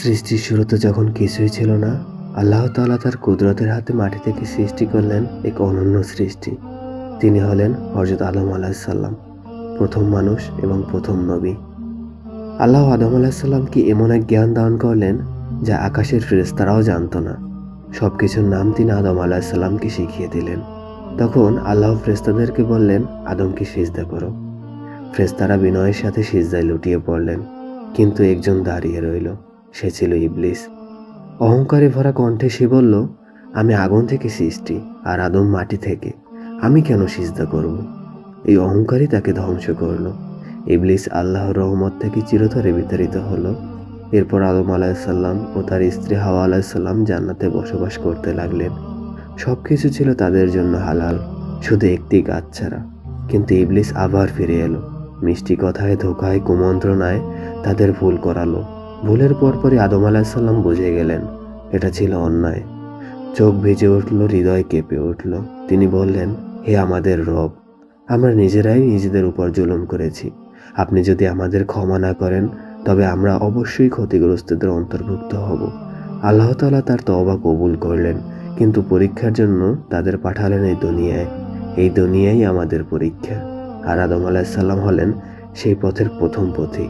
সৃষ্টির শুরুতে যখন কিছুই ছিল না, আল্লাহ তাআলা তার কুদরতের হাতে মাটি থেকে সৃষ্টি করলেন এক অনন্য সৃষ্টি। তিনি হলেন হযরত আদম আলাইহিস সালাম, প্রথম মানুষ এবং প্রথম নবী। আল্লাহ আদম আলাইহিস সালামকে এমন এক জ্ঞান দান করলেন যা আকাশের ফেরেশতারাও জানতো না। সবকিছুর নাম তিনি আদম আলাইহিস সালামকে শিখিয়ে দিলেন। তখন আল্লাহ ফেরেশতাদেরকে বললেন, আদমকে সিজদা করো। ফেরেশতারা বিনয়ের সাথে সিজদায় লুটিয়ে পড়লেন, কিন্তু একজন দাঁড়িয়ে রইল। সে ছিল ইবলিস। অহংকারে ভরা কণ্ঠে সে বলল, আমি আগুন থেকে সৃষ্টি আর আদম মাটি থেকে, আমি কেন সিজদা করব? এই অহংকারই তাকে ধ্বংস করল। ইবলিস আল্লাহর রহমত থেকে চিরতরে বিতাড়িত হলো। এরপর আদম আলাইসাল্লাম ও তার স্ত্রী হাওয়া আলাইসাল্লাম জান্নাতে বসবাস করতে লাগলেন। সবকিছু ছিল তাদের জন্য হালাল, শুধু একটি গাছ ছাড়া। কিন্তু ইবলিস আবার ফিরে এলো, মিষ্টি কথায়, ধোকায়, কুমন্ত্রণায় তাদের ভুল করালো। ভুলের পরপরই আদম আলাহিসাল্লাম বুঝে গেলেন এটা ছিল অন্যায়। চোখ ভিজে উঠল, হৃদয় কেঁপে উঠল। তিনি বললেন, হে আমাদের রব, আমরা নিজেরাই নিজেদের উপর জুলুম করেছি। আপনি যদি আমাদের ক্ষমা না করেন তবে আমরা অবশ্যই ক্ষতিগ্রস্তদের অন্তর্ভুক্ত হব। আল্লাহ তাআলা তার তওবা কবুল করলেন, কিন্তু পরীক্ষার জন্য তাদের পাঠালেন এই দুনিয়ায়। এই দুনিয়াই আমাদের পরীক্ষা। আর আদম আলাহিসাল্লাম হলেন সেই পথের প্রথম পথিক।